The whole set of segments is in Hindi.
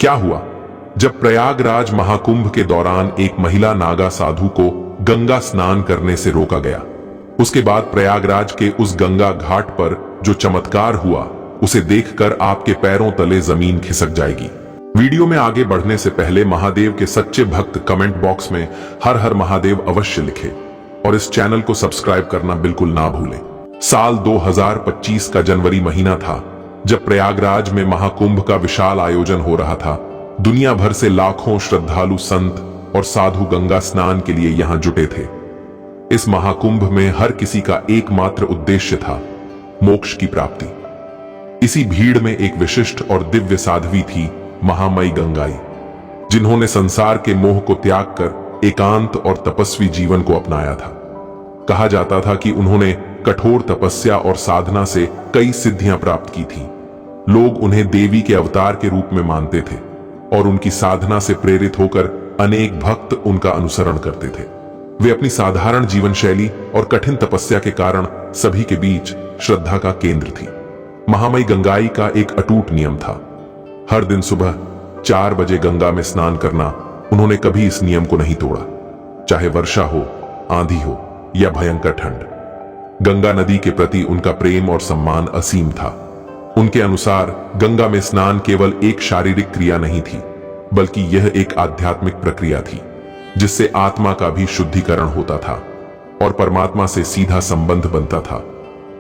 क्या हुआ? जब प्रयागराज महाकुंभ के दौरान एक महिला नागा साधु को गंगा स्नान करने से रोका गया। उसके बाद प्रयागराज के उस गंगा घाट पर जो चमत्कार हुआ, उसे देखकर आपके पैरों तले जमीन खिसक जाएगी। वीडियो में आगे बढ़ने से पहले महादेव के सच्चे भक्त कमेंट बॉक्स में हर हर महादेव अवश्य लिखें और इस चैनल को सब्सक्राइब करना बिल्कुल ना भूलें। साल 2025 का जनवरी महीना था, जब प्रयागराज में महाकुंभ का विशाल आयोजन हो रहा था। दुनिया भर से लाखों श्रद्धालु संत और साधु गंगा स्नान के लिए यहां जुटे थे। इस महाकुंभ में हर किसी का एकमात्र उद्देश्य था, मोक्ष की प्राप्ति। इसी भीड़ में एक विशिष्ट और दिव्य साध्वी थी, महामयी गंगाई, जिन्होंने संसार के मोह को त्याग कर एकांत और तपस्वी जीवन को अपनाया था। कहा जाता था कि उन्होंने कठोर तपस्या और साधना से कई सिद्धियां प्राप्त की थी। लोग उन्हें देवी के अवतार के रूप में मानते थे और उनकी साधना से प्रेरित होकर अनेक भक्त उनका अनुसरण करते थे। वे अपनी साधारण जीवन शैली और कठिन तपस्या के कारण सभी के बीच श्रद्धा का केंद्र थी। महामयी गंगाई का एक अटूट नियम था, हर दिन सुबह 4 बजे गंगा में स्नान करना। उन्होंने कभी इस नियम को नहीं तोड़ा, चाहे वर्षा हो, आंधी हो या भयंकर ठंड। गंगा नदी के प्रति उनका प्रेम और सम्मान असीम था। उनके अनुसार गंगा में स्नान केवल एक शारीरिक क्रिया नहीं थी, बल्कि यह एक आध्यात्मिक प्रक्रिया थी, जिससे आत्मा का भी शुद्धिकरण होता था और परमात्मा से सीधा संबंध बनता था।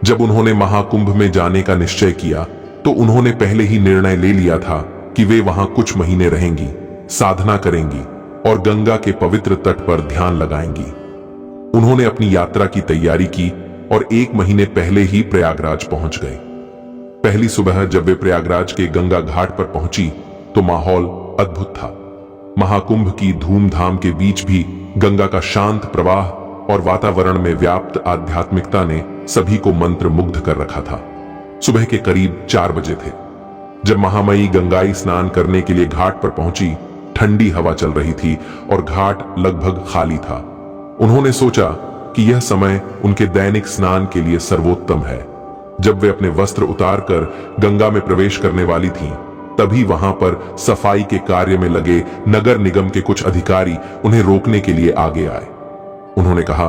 जब उन्होंने महाकुंभ में जाने का निश्चय किया, तो उन्होंने पहले ही निर्णय ले लिया था कि वे वहां कुछ महीने रहेंगी, साधना करेंगी और गंगा के पवित्र तट पर ध्यान लगाएंगी। उन्होंने अपनी यात्रा की तैयारी की और 1 महीने पहले ही प्रयागराज पहुंच गए। पहली सुबह जब वे प्रयागराज के गंगा घाट पर पहुंची, तो माहौल अद्भुत था। महाकुंभ की धूमधाम के बीच भी गंगा का शांत प्रवाह और वातावरण में व्याप्त आध्यात्मिकता ने सभी को मंत्रमुग्ध कर रखा था। सुबह के करीब 4 बजे थे, जब महामयी गंगाई स्नान करने के लिए घाट पर पहुंची। ठंडी हवा चल रही थी और घाट लगभग खाली था। उन्होंने सोचा कि यह समय उनके दैनिक स्नान के लिए सर्वोत्तम है। जब वे अपने वस्त्र उतारकर गंगा में प्रवेश करने वाली थीं, तभी वहां पर सफाई के कार्य में लगे नगर निगम के कुछ अधिकारी उन्हें रोकने के लिए आगे आए। उन्होंने कहा,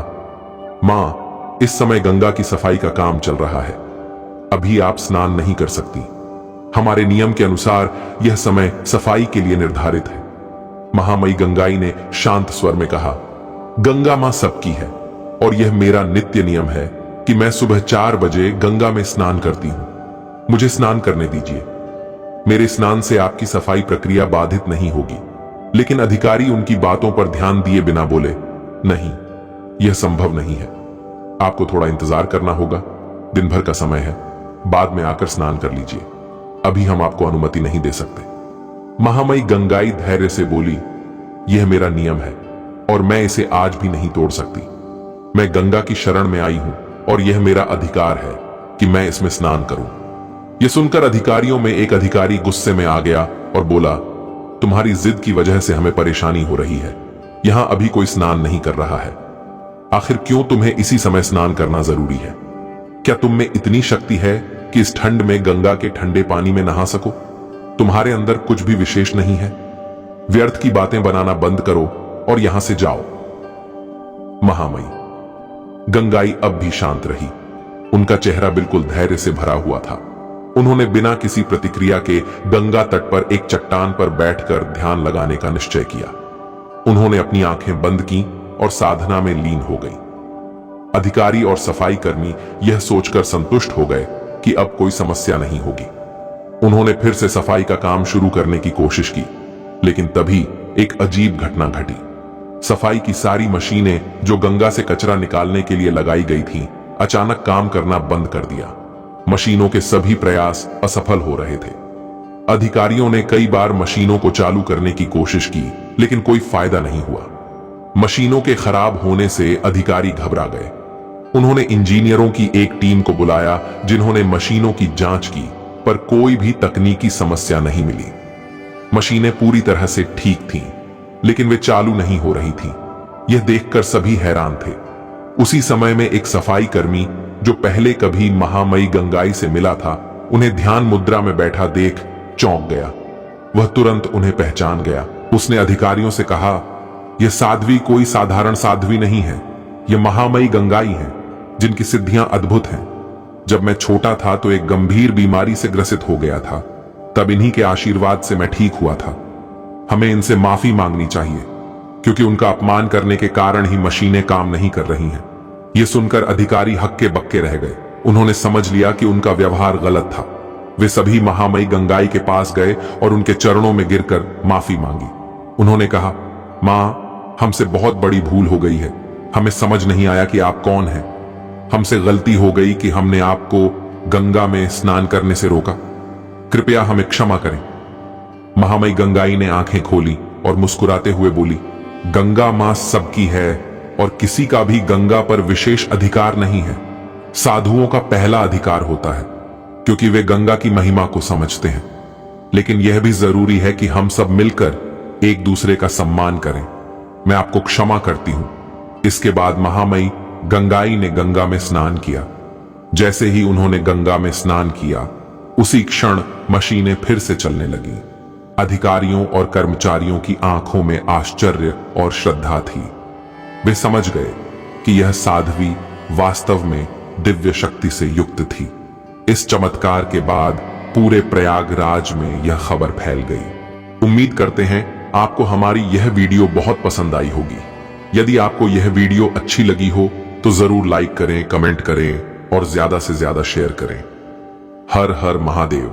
मां, इस समय गंगा की सफाई का काम चल रहा है, अभी आप स्नान नहीं कर सकती। हमारे नियम के अनुसार यह समय सफाई के लिए निर्धारित है। महामयी गंगाई ने शांत स्वर में कहा, गंगा मां सबकी है और यह मेरा नित्य नियम है कि मैं सुबह 4 बजे गंगा में स्नान करती हूं। मुझे स्नान करने दीजिए। मेरे स्नान से आपकी सफाई प्रक्रिया बाधित नहीं होगी। लेकिन अधिकारी उनकी बातों पर ध्यान दिए बिना बोले, नहीं, यह संभव नहीं है। आपको थोड़ा इंतजार करना होगा, दिन भर का समय है, बाद में आकर स्नान कर लीजिए। अभी हम आपको अनुमति नहीं दे सकते। महामयी गंगाई धैर्य से बोली, यह मेरा नियम है और मैं इसे आज भी नहीं तोड़ सकती। मैं गंगा की शरण में आई हूं और यह मेरा अधिकार है कि मैं इसमें स्नान करूं। यह सुनकर अधिकारियों में एक अधिकारी गुस्से में आ गया और बोला, तुम्हारी जिद की वजह से हमें परेशानी हो रही है। यहां अभी कोई स्नान नहीं कर रहा है। आखिर क्यों तुम्हें इसी समय स्नान करना जरूरी है? क्या तुम में इतनी शक्ति है कि इस ठंड में गंगा के ठंडे पानी में नहा सको? तुम्हारे अंदर कुछ भी विशेष नहीं है? व्यर्थ की बातें बनाना बंद करो और यहां से जाओ। महामयी गंगाई अब भी शांत रही। उनका चेहरा बिल्कुल धैर्य से भरा हुआ था। उन्होंने बिना किसी प्रतिक्रिया के गंगा तट पर एक चट्टान पर बैठकर ध्यान लगाने का निश्चय किया। उन्होंने अपनी आंखें बंद की और साधना में लीन हो गई। अधिकारी और सफाई कर्मी यह सोचकर संतुष्ट हो गए कि अब कोई समस्या नहीं होगी। उन्होंने फिर से सफाई का काम शुरू करने की कोशिश की, लेकिन तभी एक अजीब घटना घटी। सफाई की सारी मशीनें जो गंगा से कचरा निकालने के लिए लगाई गई थीं, अचानक काम करना बंद कर दिया। मशीनों के सभी प्रयास असफल हो रहे थे। अधिकारियों ने कई बार मशीनों को चालू करने की कोशिश की, लेकिन कोई फायदा नहीं हुआ। मशीनों के खराब होने से अधिकारी घबरा गए। उन्होंने इंजीनियरों की एक टीम को बुलाया, जिन्होंने मशीनों की जांच की, पर कोई भी तकनीकी समस्या नहीं मिली। मशीनें पूरी तरह से ठीक थीं, लेकिन वे चालू नहीं हो रही थीं। यह देखकर सभी हैरान थे। उसी समय में एक सफाई कर्मी जो पहले कभी महामयी गंगाई से मिला था, उन्हें ध्यान मुद्रा में बैठा देख चौंक गया। वह तुरंत उन्हें पहचान गया। उसने अधिकारियों से कहा, यह साध्वी कोई साधारण साध्वी नहीं है, यह महामयी गंगाई है जिनकी सिद्धियां अद्भुत हैं। जब मैं छोटा था तो एक गंभीर बीमारी से ग्रसित हो गया था, तब इन्हीं के आशीर्वाद से मैं ठीक हुआ था। हमें इनसे माफी मांगनी चाहिए, क्योंकि उनका अपमान करने के कारण ही मशीनें काम नहीं कर रही हैं। यह सुनकर अधिकारी हक्के बक्के रह गए। उन्होंने समझ लिया कि उनका व्यवहार गलत था। वे सभी महामयी गंगाई के पास गए और उनके चरणों में गिरकर माफी मांगी। उन्होंने कहा, मां, हमसे बहुत बड़ी भूल हो गई है। हमें समझ नहीं आया कि आप कौन हैं। हमसे गलती हो गई कि हमने आपको गंगा में स्नान करने से रोका। कृपया हमें क्षमा करें। महामयी गंगाई ने आंखें खोली और मुस्कुराते हुए बोली, गंगा मां सबकी है और किसी का भी गंगा पर विशेष अधिकार नहीं है। साधुओं का पहला अधिकार होता है, क्योंकि वे गंगा की महिमा को समझते हैं। लेकिन यह भी जरूरी है कि हम सब मिलकर एक दूसरे का सम्मान करें। मैं आपको क्षमा करती हूं। इसके बाद महामयी गंगाई ने गंगा में स्नान किया। जैसे ही उन्होंने गंगा में स्नान किया, उसी क्षण मशीनें फिर से चलने लगीं। अधिकारियों और कर्मचारियों की आंखों में आश्चर्य और श्रद्धा थी। वे समझ गए कि यह साध्वी वास्तव में दिव्य शक्ति से युक्त थी। इस चमत्कार के बाद पूरे प्रयागराज में यह खबर फैल गई। उम्मीद करते हैं आपको हमारी यह वीडियो बहुत पसंद आई होगी। यदि आपको यह वीडियो अच्छी लगी हो तो जरूर लाइक करें, कमेंट करें और ज्यादा से ज्यादा शेयर करें। हर हर महादेव।